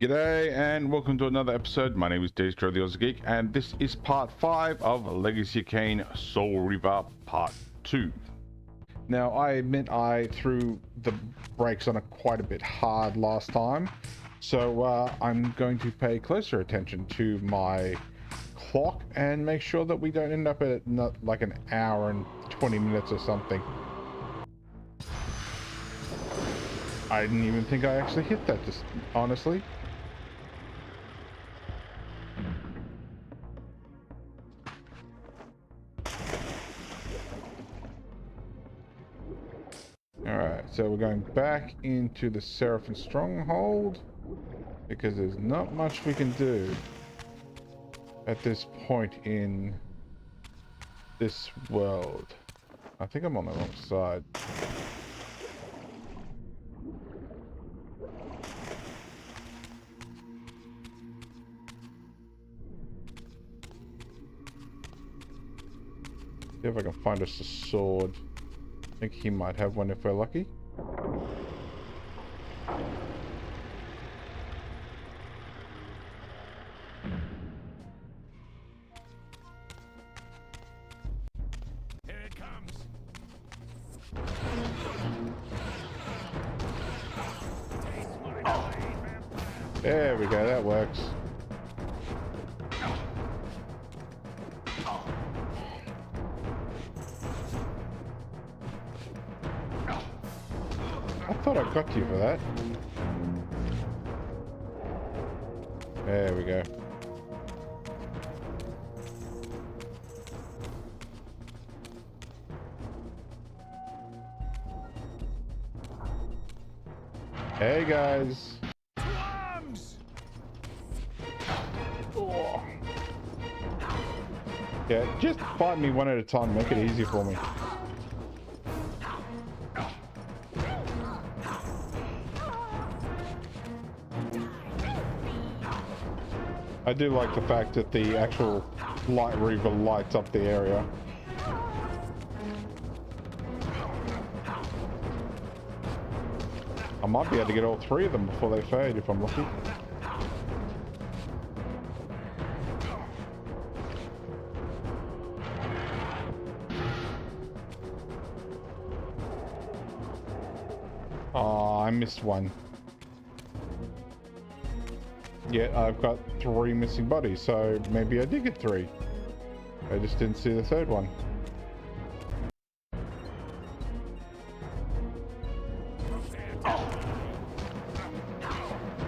G'day and welcome to another episode. My name is Daethstro, the Aussie Geek, and this is part 5 of Legacy of Kain Soul Reaver part 2. Now, I admit I threw the brakes on it quite a bit hard last time, so I'm going to pay closer attention to my clock and make sure that we don't end up at not like an hour and 20 minutes or something. I didn't even think I actually hit that, just honestly. Alright, so we're going back into the Seraphim Stronghold because there's not much we can do at this point in this world. I think I'm on the wrong side. See if I can find us a sword. I think he might have one if we're lucky. Here it comes. There we go, that works. I thought I got you for that. There we go. Hey guys. Oh. Yeah, just fight me one at a time, make it easy for me. I do like the fact that the actual light Reaver lights up the area. I might be able to get all three of them before they fade if I'm lucky. Oh, I missed one. Yeah, I've got 3 missing bodies, so maybe I did get 3. I just didn't see the third one.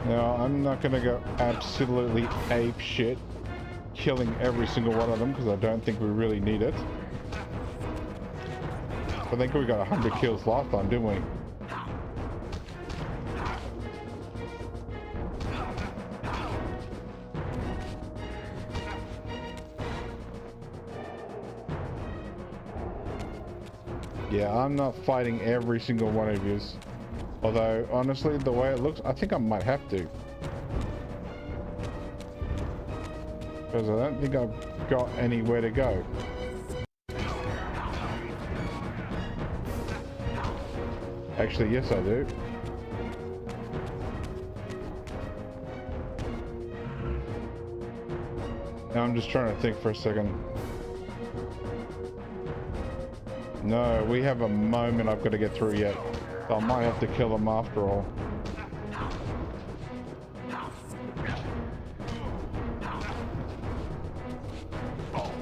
Now, I'm not going to go absolutely ape shit, killing every single one of them, because I don't think we really need it. I think we got 100 kills last time, didn't we? Yeah, I'm not fighting every single one of yous. Although, honestly, the way it looks, I think I might have to. Because I don't think I've got anywhere to go. Actually, yes I do. Now I'm just trying to think for a second. No, we have a moment I've got to get through yet. So I might have to kill him after all. Oh,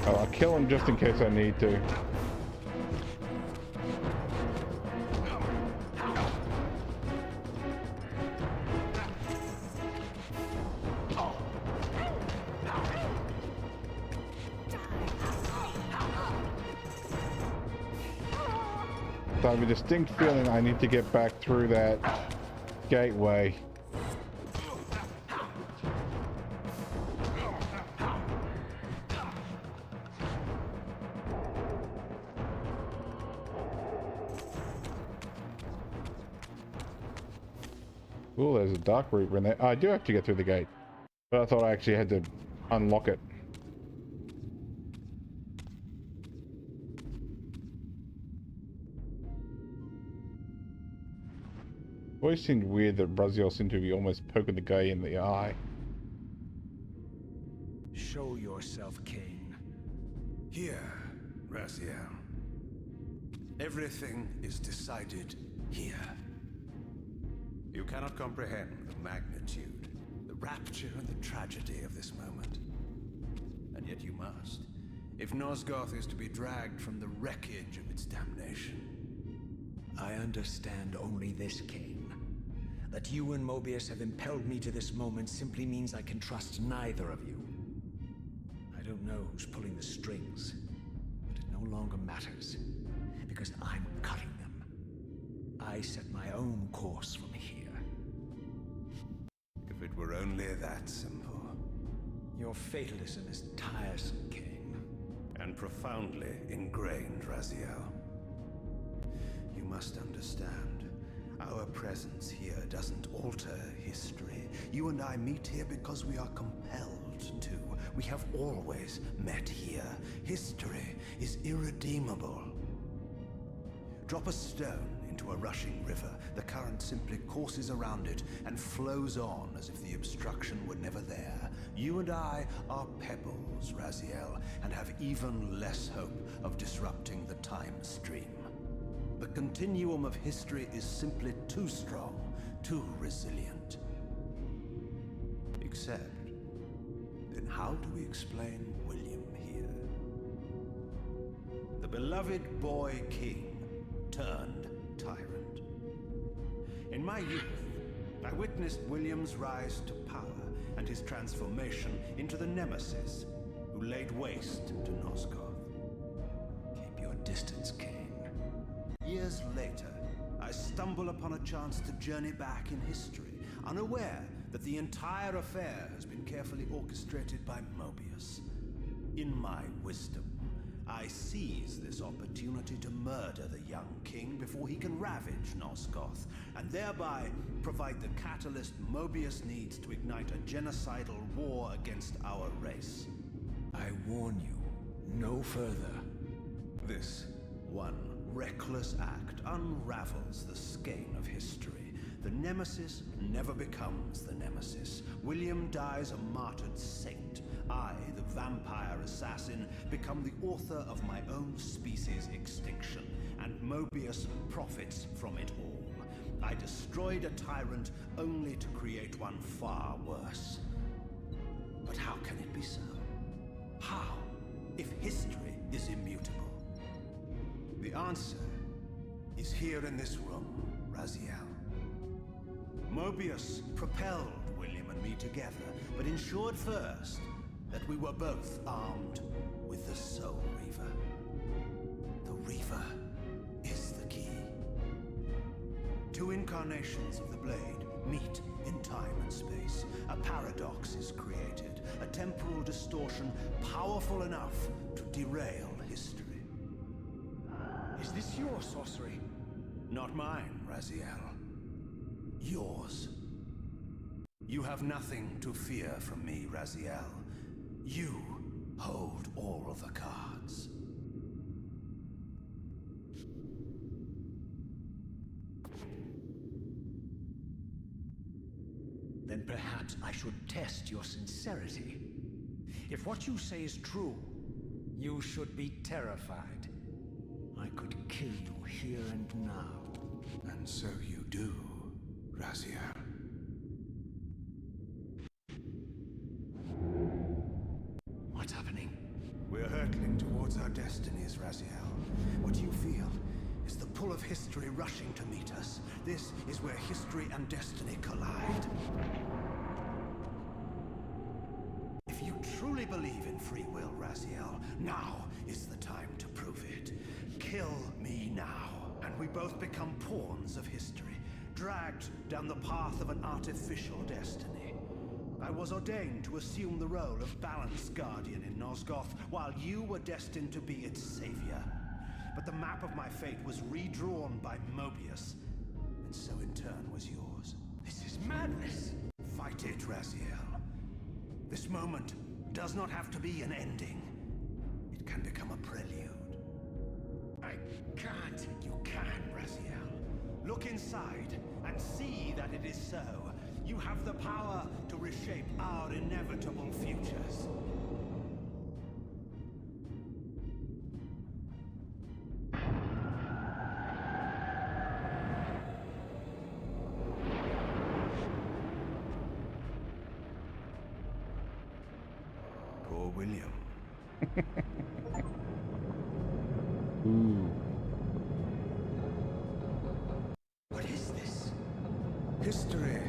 I'll kill him just in case I need to. I have a distinct feeling I need to get back through that gateway. Oh, there's a Dark Reaver in there. I do have to get through the gate, but I thought I actually had to unlock it. Always seemed weird that Raziel seemed to be almost poking the guy in the eye. Show yourself, Kain. Here, Raziel. Everything is decided here. You cannot comprehend the magnitude, the rapture and the tragedy of this moment. And yet you must, if Nosgoth is to be dragged from the wreckage of its damnation. I understand only this, Kain. That you and Mobius have impelled me to this moment simply means I can trust neither of you. I don't know who's pulling the strings, but it no longer matters, because I'm cutting them. I set my own course from here. If it were only that simple. Your fatalism is tiresome, Kain. And profoundly ingrained, Raziel. You must understand. Our presence here doesn't alter history. You and I meet here because we are compelled to. We have always met here. History is irredeemable. Drop a stone into a rushing river. The current simply courses around it and flows on as if the obstruction were never there. You and I are pebbles, Raziel, and have even less hope of disrupting the time stream. The continuum of history is simply too strong, too resilient. Except, then how do we explain William here? The beloved boy king turned tyrant. In my youth, I witnessed William's rise to power and his transformation into the nemesis who laid waste to Nosgoth. Keep your distance, Kain. Years later, I stumble upon a chance to journey back in history, unaware that the entire affair has been carefully orchestrated by Mobius. In my wisdom, I seize this opportunity to murder the young king before he can ravage Nosgoth, and thereby provide the catalyst Mobius needs to ignite a genocidal war against our race. I warn you, no further. This one reckless act unravels the skein of history. The nemesis never becomes the nemesis. William dies a martyred saint. I, the vampire assassin, become the author of my own species' extinction, and Mobius profits from it all. I destroyed a tyrant only to create one far worse. But how can it be so? How, if history is immutable? The answer is here in this room, Raziel. Mobius propelled William and me together, but ensured first that we were both armed with the Soul Reaver. The Reaver is the key. Two incarnations of the blade meet in time and space. A paradox is created, a temporal distortion powerful enough to derail history. Is this your sorcery? Not mine, Raziel. Yours. You have nothing to fear from me, Raziel. You hold all of the cards. Then perhaps I should test your sincerity. If what you say is true, you should be terrified. I could kill you here and now. And so you do, Raziel. What's happening? We're hurtling towards our destinies, Raziel. What you feel is the pull of history rushing to meet us. This is where history and destiny collide. If you truly believe in free will, Raziel, now is the time to prove it. Kill me now, and we both become pawns of history, dragged down the path of an artificial destiny. I was ordained to assume the role of Balance Guardian in Nosgoth, while you were destined to be its savior. But the map of my fate was redrawn by Mobius, and so in turn was yours. This is madness! Fight it, Raziel. This moment does not have to be an ending. It can become a prelude. I can't. You can, Raziel. Look inside and see that it is so. You have the power to reshape our inevitable futures. Poor William. Ooh. What is this? History,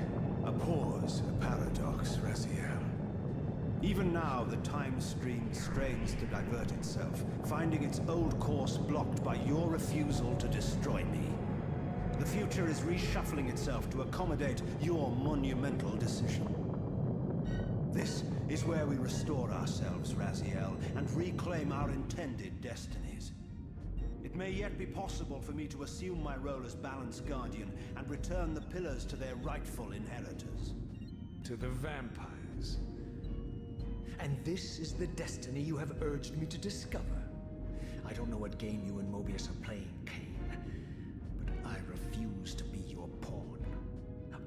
a pause, a paradox, Raziel. Even now, the time stream strains to divert itself, finding its old course blocked by your refusal to destroy me. The future is reshuffling itself to accommodate your monumental decision. This is where we restore ourselves, Raziel, and reclaim our intended destinies. It may yet be possible for me to assume my role as Balance Guardian and return the pillars to their rightful inheritors. To the vampires. And this is the destiny you have urged me to discover. I don't know what game you and Mobius are playing, Kain, but I refuse to be your pawn.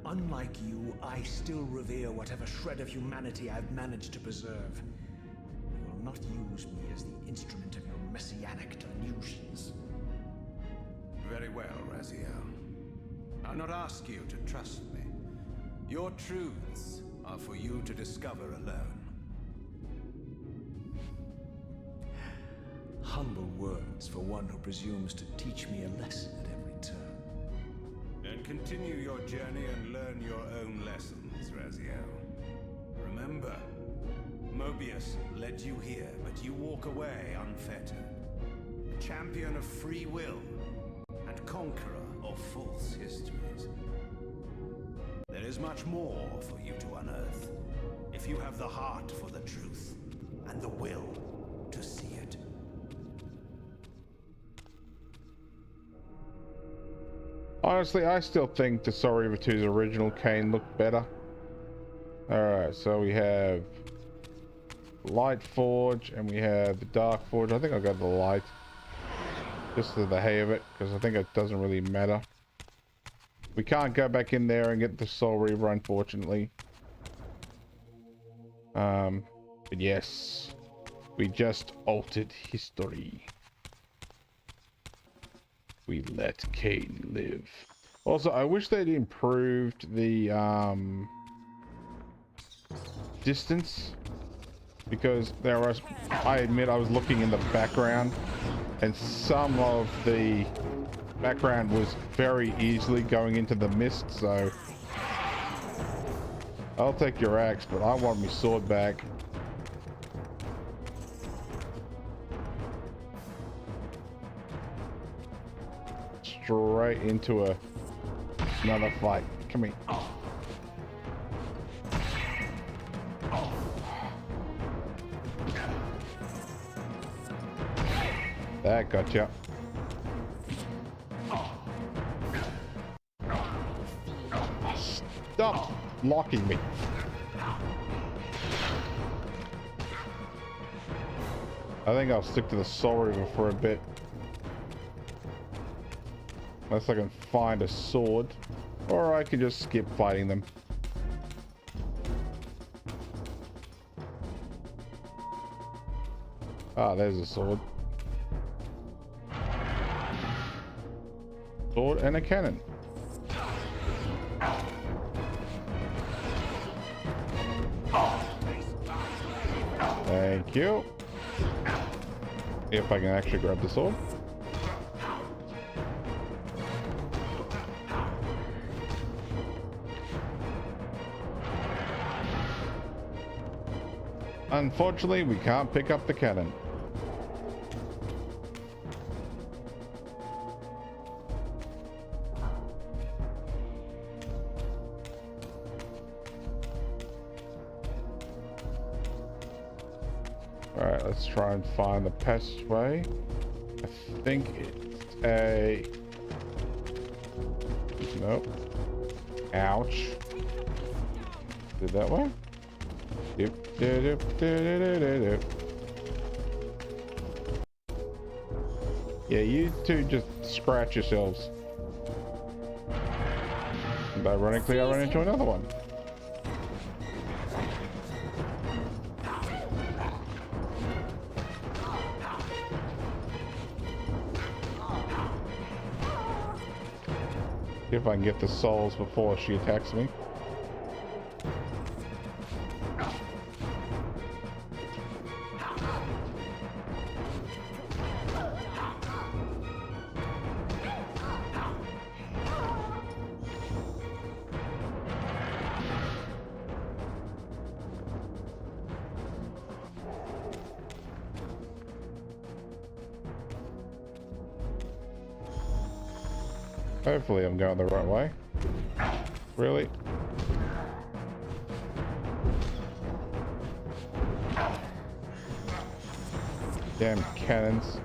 Unlike you, I still revere whatever shred of humanity I've managed to preserve. You will not use me as the instrument of your messianic delusions. Very well, Raziel. I'll not ask you to trust me. Your truths are for you to discover alone. Humble words for one who presumes to teach me a lesson at every turn. Then continue your journey and learn your own lessons, Raziel. Remember, Mobius led you here, but you walk away unfettered. Champion of free will and conqueror of false histories. There is much more for you to unearth, if you have the heart for the truth and the will to see it. Honestly, I still think the Soul Reaver 2's original Kain looked better. Alright, so we have Light Forge and we have the Dark Forge. I think I'll go the Light. Just for the hay of it, because I think it doesn't really matter. We can't go back in there and get the Soul Reaver, unfortunately. But yes, we just altered history. We let Kain live. Also, I wish they'd improved the distance, because there was, I admit, I was looking in the background and some of the background was very easily going into the mist, so I'll take your axe, but I want my sword back. Straight into another fight. Come here. That gotcha. Stop locking me. I think I'll stick to the Soul Reaver for a bit. Unless I can find a sword. Or I can just skip fighting them. Ah, there's a sword. Sword and a cannon. Thank you. If I can actually grab the sword. Unfortunately, we can't pick up the cannon. Alright, let's try and find the passageway. I think it's a... Nope. Ouch. Did that way? Doop, doop, doop, doop, doop. Yeah, you two just scratch yourselves. And ironically, I ran into another one. See if I can get the souls before she attacks me. Hopefully I'm going the right way. Really? Damn cannons.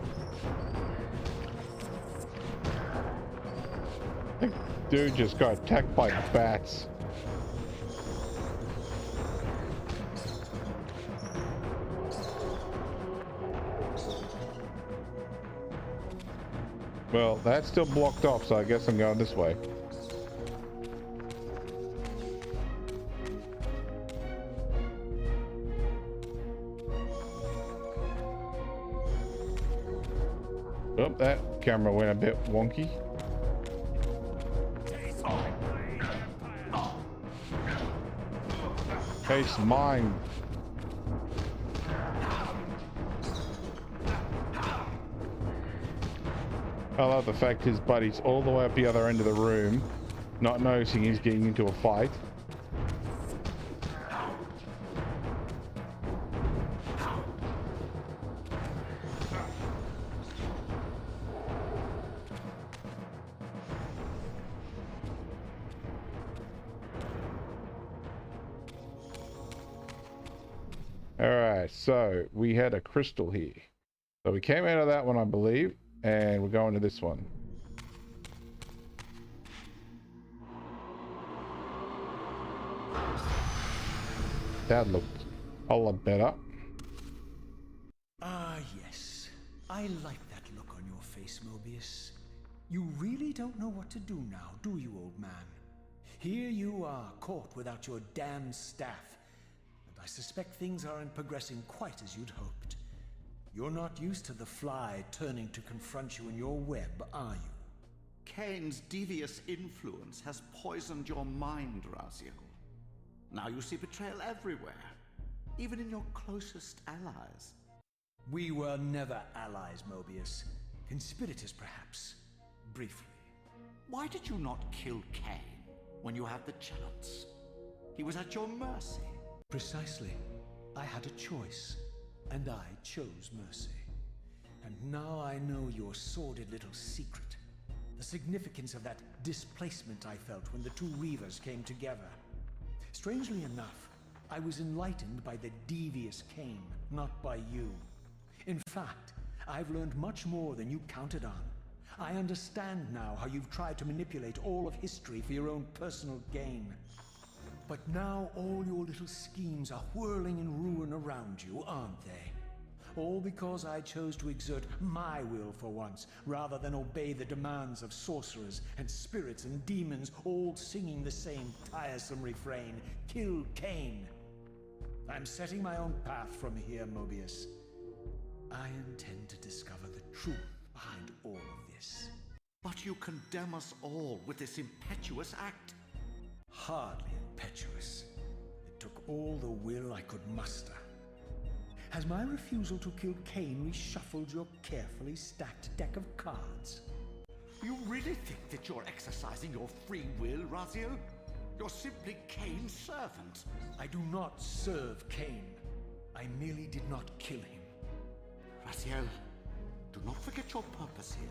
I think dude just got attacked by bats. Well, that's still blocked off, so I guess I'm going this way. Oh, that camera went a bit wonky. Case mine. I love the fact his buddy's all the way up the other end of the room, not noticing he's getting into a fight. Alright, so we had a crystal here. So we came out of that one, I believe. And we're going to this one. That looked a lot better. Ah, yes. I like that look on your face, Mobius. You really don't know what to do now, do you, old man? Here you are, caught without your damned staff. And I suspect things aren't progressing quite as you'd hoped. You're not used to the fly turning to confront you in your web, are you? Kain's devious influence has poisoned your mind, Raziel. Now you see betrayal everywhere, even in your closest allies. We were never allies, Mobius. Conspirators, perhaps. Briefly. Why did you not kill Kain when you had the chance? He was at your mercy. Precisely. I had a choice. And I chose mercy. And now I know your sordid little secret. The significance of that displacement I felt when the two Reavers came together. Strangely enough, I was enlightened by the devious Kain, not by you. In fact, I've learned much more than you counted on. I understand now how you've tried to manipulate all of history for your own personal gain. But now all your little schemes are whirling in ruin around you, aren't they? All because I chose to exert my will for once, rather than obey the demands of sorcerers and spirits and demons, all singing the same tiresome refrain, "Kill Kain." I'm setting my own path from here, Mobius. I intend to discover the truth behind all of this. But you condemn us all with this impetuous act. Hardly impetuous. It took all the will I could muster. Has my refusal to kill Kain reshuffled your carefully stacked deck of cards? You really think that you're exercising your free will, Raziel? You're simply Kain's servant. I do not serve Kain. I merely did not kill him. Raziel, do not forget your purpose here.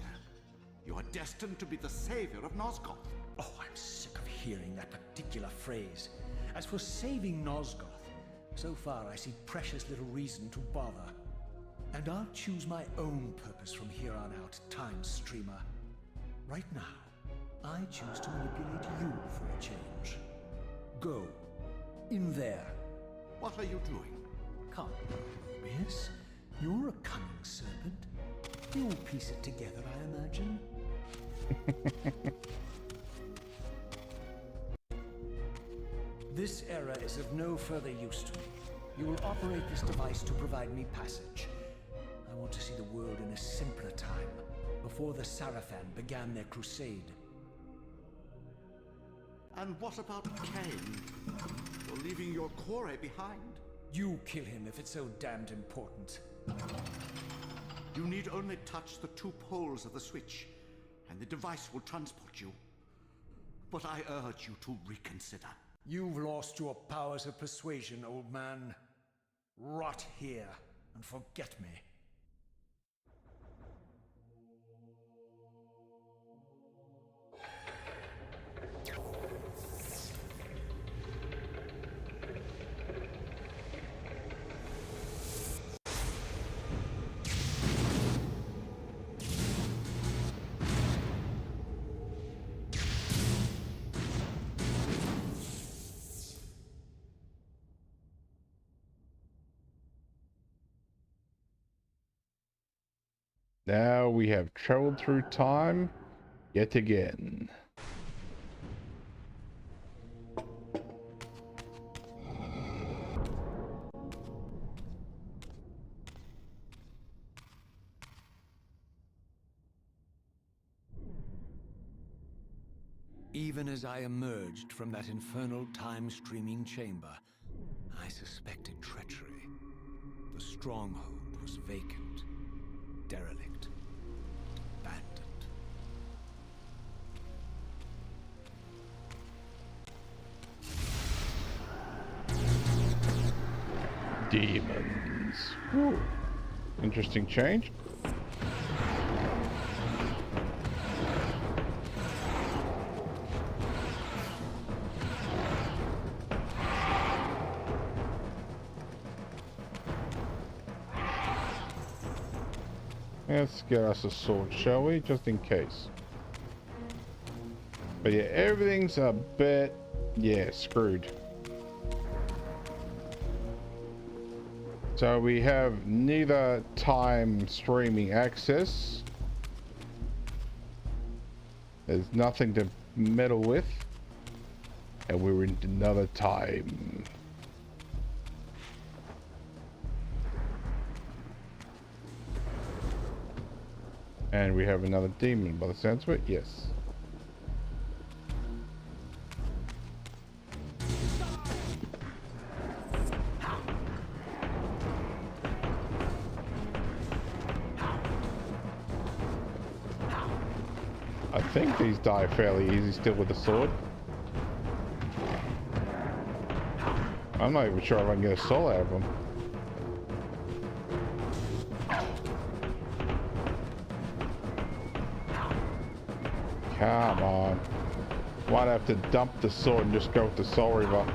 You are destined to be the savior of Nosgoth. Oh, I'm sick of hearing that particular phrase. As for saving Nosgoth, so far I see precious little reason to bother. And I'll choose my own purpose from here on out, Time Streamer. Right now, I choose to manipulate you for a change. Go. In there. What are you doing? Come, Mobius. You're a cunning serpent. You'll piece it together, I imagine. This era is of no further use to me. You will operate this device to provide me passage. I want to see the world in a simpler time, before the Sarafan began their crusade. And what about Kain? You're leaving your core behind. You kill him if it's so damned important. You need only touch the 2 poles of the switch, and the device will transport you. But I urge you to reconsider. You've lost your powers of persuasion, old man. Rot here and forget me. Now we have traveled through time yet again. Even as I emerged from that infernal time-streaming chamber, I suspected treachery. The stronghold was vacant, derelict, abandoned. Demons. Ooh. Interesting change. Let's get us a sword, shall we? Just in case. But yeah, everything's a bit, yeah, screwed. So we have neither time streaming access. There's nothing to meddle with. And we're in another time. And we have another demon by the sounds of it, yes. I think these die fairly easy still with the sword. I'm not even sure if I can get a soul out of them. Come on. Might have to dump the sword and just go with the Soul Reaver.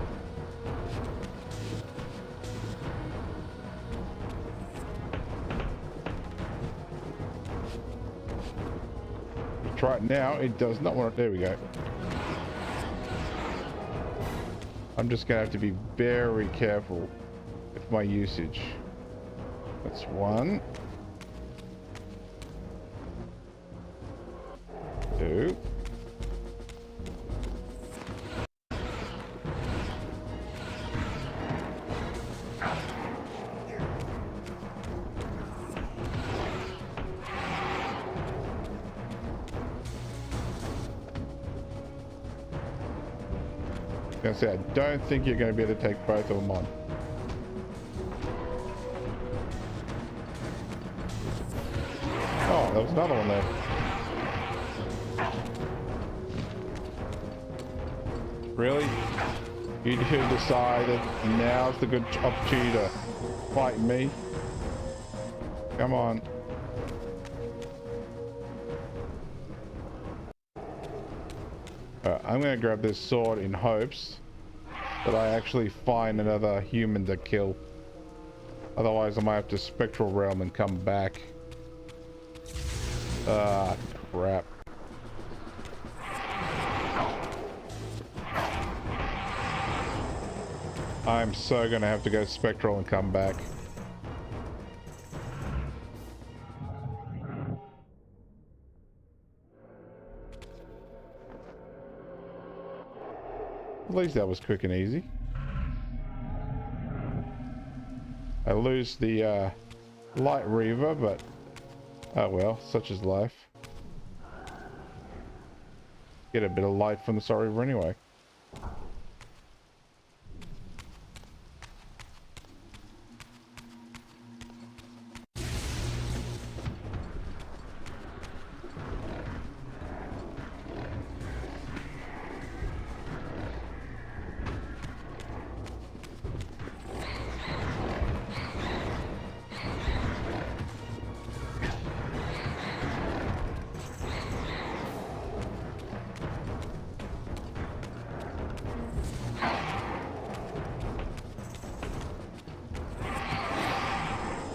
Try it now. It does not want to. There we go. I'm just gonna have to be very careful with my usage. That's one. Two. I say, I don't think you're going to be able to take both of them on. Oh, there was another one there. Really? You decided now's the good opportunity to fight me? Come on. I'm going to grab this sword in hopes that I actually find another human to kill. Otherwise I might have to spectral realm and come back. Ah, crap. I'm so going to have to go spectral and come back. At least that was quick and easy. I lose the light Reaver, but oh well, such is life. Get a bit of light from the Soul Reaver anyway.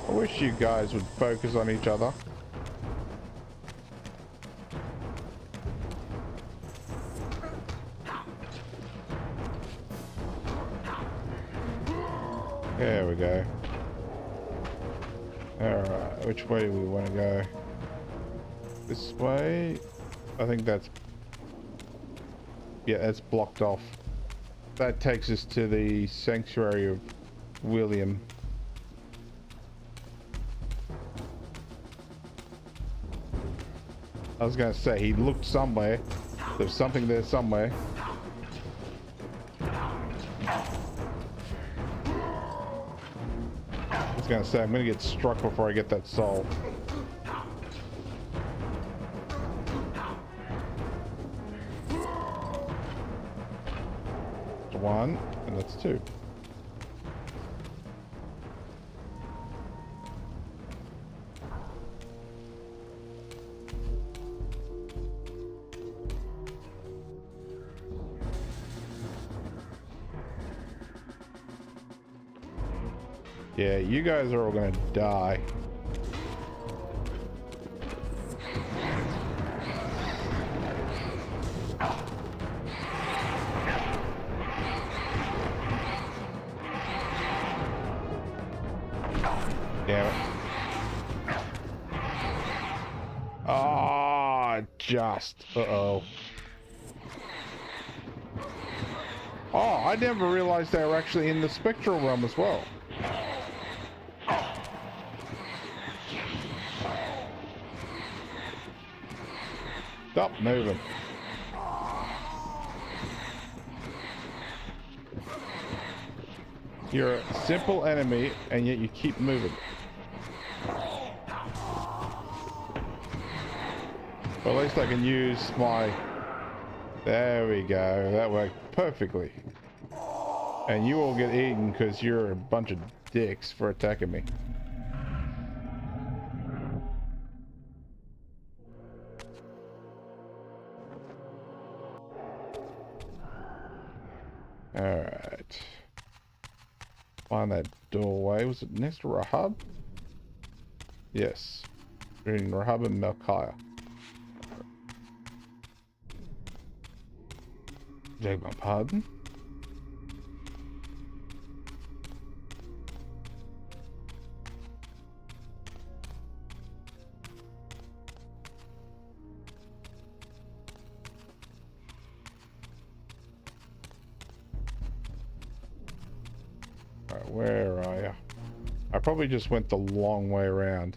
I wish you guys would focus on each other. There we go. Alright, which way do we want to go? This way? I think that's... yeah, that's blocked off. That takes us to the Sanctuary of William. I was gonna say, he looked somewhere. There's something there somewhere. I was gonna say, I'm gonna get struck before I get that soul. That's one, and that's two. Yeah, you guys are all gonna die. Damn it. Ah, just. Uh-oh. Oh, I never realized they were actually in the spectral realm as well. Stop moving. You're a simple enemy, and yet you keep moving. Well, at least I can use my... there we go. That worked perfectly. And you all get eaten because you're a bunch of dicks for attacking me. Alright. Find that doorway. Was it next to Rahab? Yes. Between Rahab and Melchiah. Beg my pardon? Alright, where are you? I probably just went the long way around.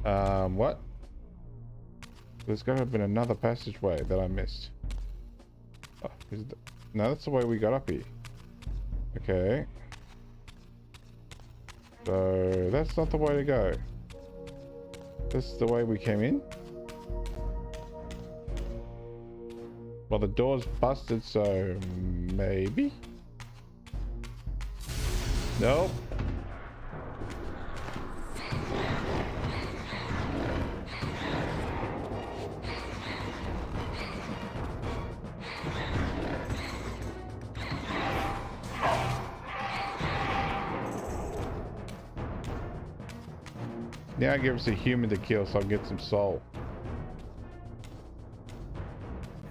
What? There's gotta have been another passageway that I missed. Oh, no, that's the way we got up here. Okay. So, that's not the way to go. This is the way we came in? Well, the door's busted, so maybe? Nope. Now give us a human to kill so I'll get some soul.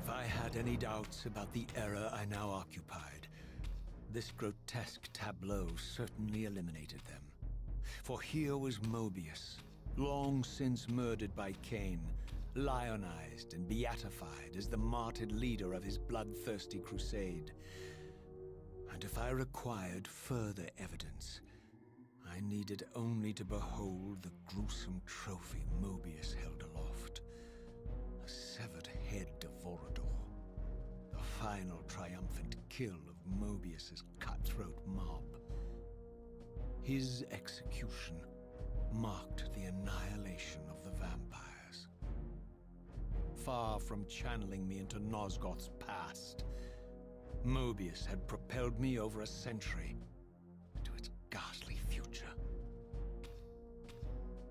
If I had any doubts about the era I now occupied, this grotesque tableau certainly eliminated them. For here was MOBIUS, long since murdered by Kain, lionized and beatified as the martyred leader of his bloodthirsty crusade. And if I required further evidence, I needed only to behold the gruesome trophy Mobius held aloft. A severed head of Vorador. The final triumphant kill of Mobius's cutthroat mob. His execution marked the annihilation of the vampires. Far from channeling me into Nosgoth's past, Mobius had propelled me over a century to its ghastly future.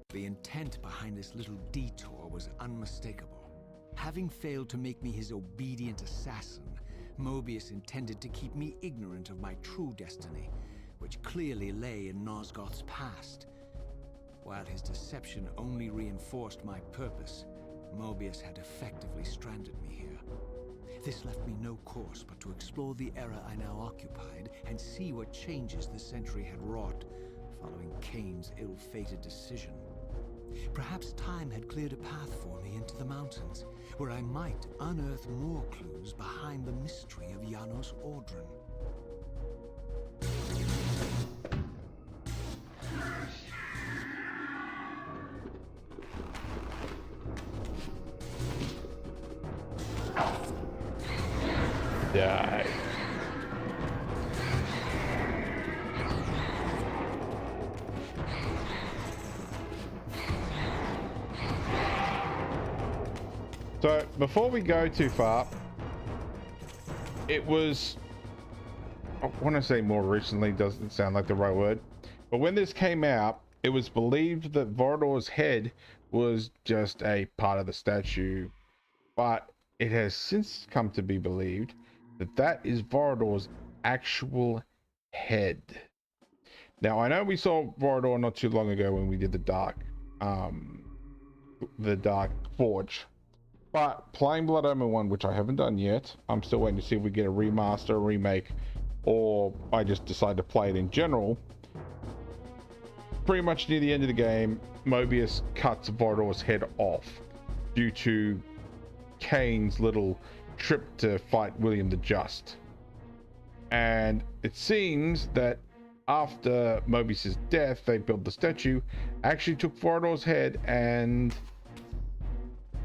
The intent behind this little detour was unmistakable. Having failed to make me his obedient assassin, Mobius intended to keep me ignorant of my true destiny, which clearly lay in Nosgoth's past. While his deception only reinforced my purpose, Mobius had effectively stranded me here. This left me no course but to explore the era I now occupied and see what changes the century had wrought following Kain's ill-fated decision. Perhaps time had cleared a path for me into the mountains, where I might unearth more clues behind the mystery of Janos Ordren. Die. So before we go too far, it was, I want to say more recently, doesn't sound like the right word, but when this came out, it was believed that Vorador's head was just a part of the statue, but it has since come to be believed that that is Vorador's actual head. Now I know we saw Vorador not too long ago when we did the Dark Forge, but playing Blood Omen 1, which I haven't done yet, I'm still waiting to see if we get a remaster, a remake, or I just decide to play it in general. Pretty much near the end of the game, Mobius cuts Vorador's head off due to Kain's little trip to fight William the Just. And it seems that after Mobius's death, they built the statue, actually took Vorador's head and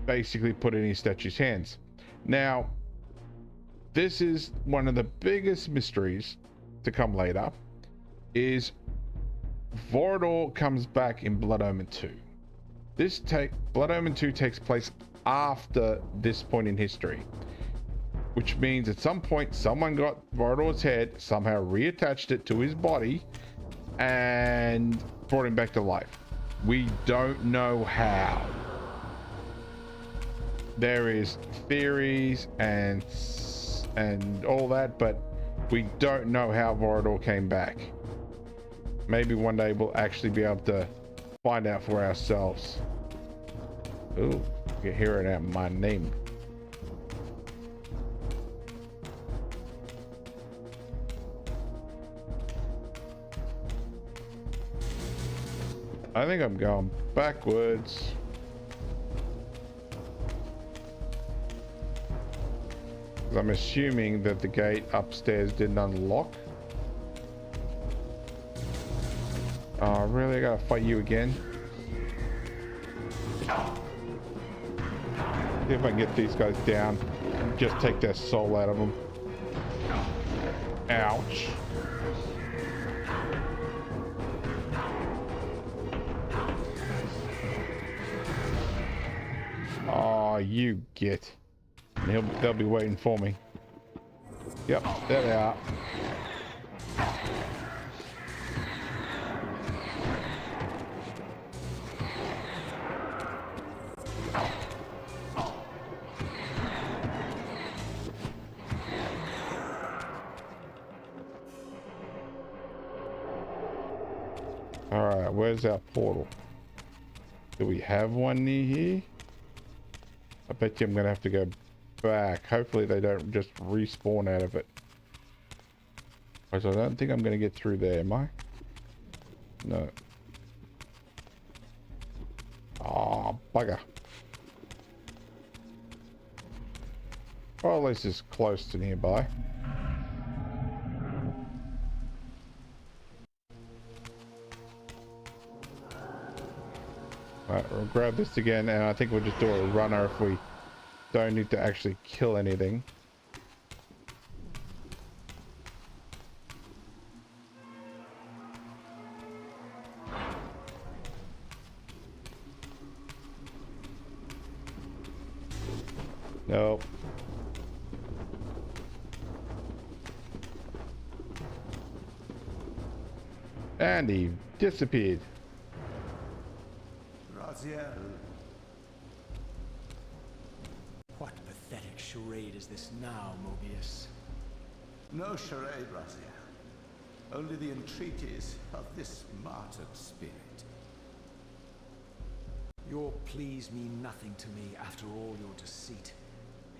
basically put it in his statue's hands. Now, this is one of the biggest mysteries to come later, is Vorador comes back in Blood Omen 2. Blood Omen 2 takes place after this point in history, which means at some point someone got Vorador's head, somehow reattached it to his body, and brought him back to life. We don't know how. There is theories and all that, but we don't know how Vorador came back. Maybe one day we'll actually be able to find out for ourselves. Ooh, you can hear it at my name. I think I'm going backwards. I'm assuming that the gate upstairs didn't unlock. Oh, really? I gotta fight you again? See if I can get these guys down and just take their soul out of them. Ouch. Oh, you get. They'll be waiting for me. Yep, there they are. Alright, where's our portal? Do we have one near here? I bet you I'm gonna have to go back. Hopefully they don't just respawn out of it. So I don't think I'm gonna get through there, am I? No. Oh, bugger. Or at least it's close to nearby. Alright, we'll grab this again, and I think we'll just do a runner if we don't need to actually kill anything. Nope. And he disappeared. Raziel. What pathetic charade is this now, Mobius? No charade, Raziel. Only the entreaties of this martyred spirit. Your pleas mean nothing to me after all your deceit.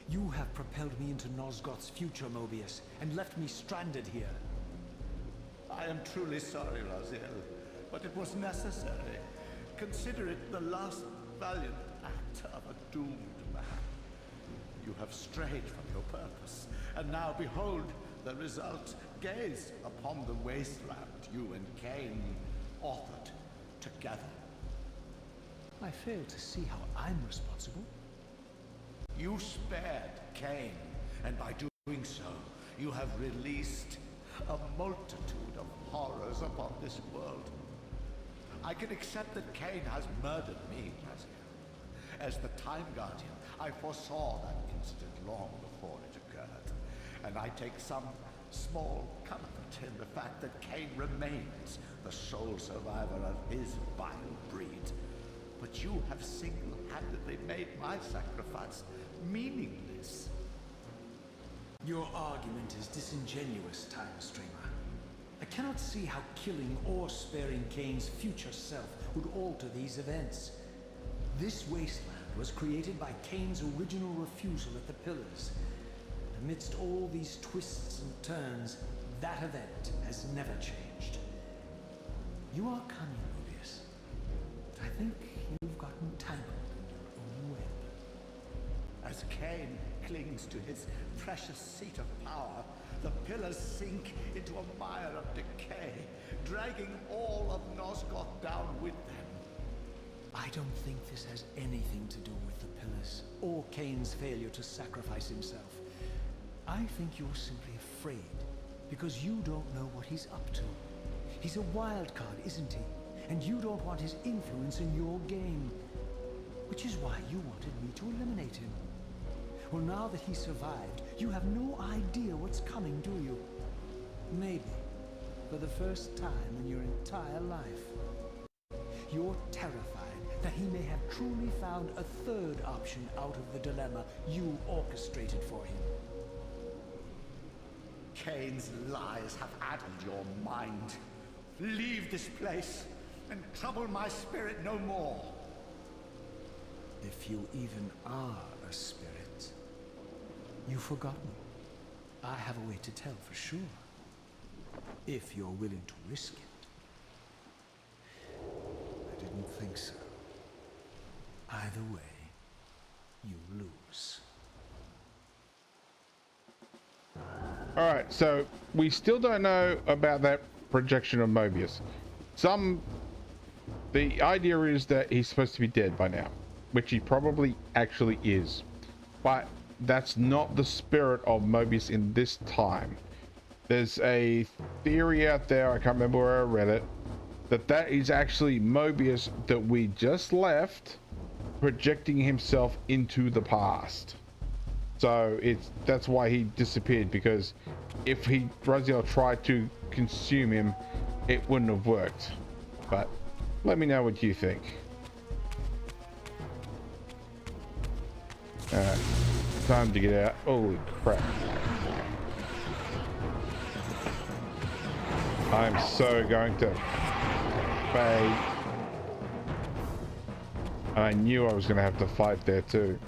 You have propelled me into Nosgoth's future, Mobius, and left me stranded here. I am truly sorry, Raziel, but it was necessary. Consider it the last valiant act of a doomed man. You have strayed from your purpose, and now behold the result. Gaze upon the wasteland you and Kain authored together. I fail to see how I'm responsible. You spared Kain, and by doing so, you have released a multitude of horrors upon this world. I can accept that Kain has murdered me, Raziel. As the Time Guardian, I foresaw that incident long before it occurred, and I take some small comfort in the fact that Kain remains the sole survivor of his vile breed. But you have single-handedly made my sacrifice meaningless. Your argument is disingenuous, Time Streamer. I cannot see how killing or sparing Kain's future self would alter these events. This wasteland was created by Kain's original refusal at the Pillars. Amidst all these twists and turns, that event has never changed. You are cunning, Mobius, but I think you've gotten tangled in your own web. As Kain clings to his precious seat of power, the pillars sink into a mire of decay, dragging all of Nosgoth down with them. I don't think this has anything to do with the Pillars, or Kain's failure to sacrifice himself. I think you're simply afraid, because you don't know what he's up to. He's a wild card, isn't he? And you don't want his influence in your game. Which is why you wanted me to eliminate him. Well, now that he survived, you have no idea what's coming, do you? Maybe, for the first time in your entire life. You're terrified that he may have truly found a third option out of the dilemma you orchestrated for him. Kain's lies have addled your mind. Leave this place and trouble my spirit no more. If you even are a spirit. You've forgotten. I have a way to tell for sure. If you're willing to risk it. I didn't think so. Either way, you lose. Alright, so we still don't know about that projection of Mobius. The idea is that he's supposed to be dead by now, which he probably actually is. But that's not the spirit of Mobius in this time. There's a theory out there, I can't remember where I read it, that is actually Mobius that we just left projecting himself into the past. So that's why he disappeared, because if Raziel tried to consume him, it wouldn't have worked. But let me know what you think. Alright, time to get out. Holy crap. I'm so going to fade. I knew I was going to have to fight there too.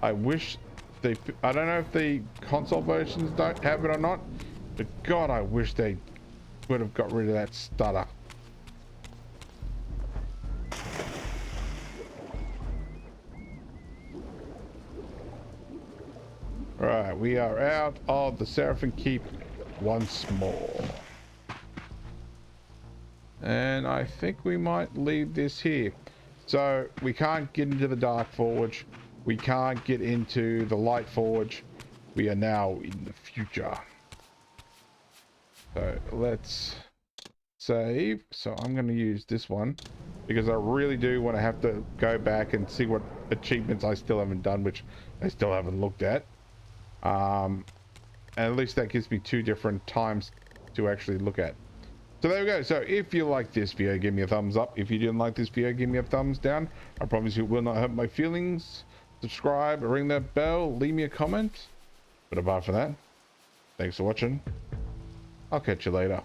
I wish I don't know if the console versions don't have it or not, but God, I wish they would have got rid of that stutter. Right, we are out of the Seraphim Keep once more. And I think we might leave this here. So we can't get into the Dark Forge. We can't get into the Light Forge. We are now in the future. So let's save. So I'm going to use this one because I really do want to have to go back and see what achievements I still haven't done, which I still haven't looked at. And at least that gives me 2 different times to actually look at. So there we go. So if you like this video, give me a thumbs up. If you didn't like this video, give me a thumbs down. I promise you it will not hurt my feelings. Subscribe, ring that bell, leave me a comment. But apart from that, thanks for watching. I'll catch you later.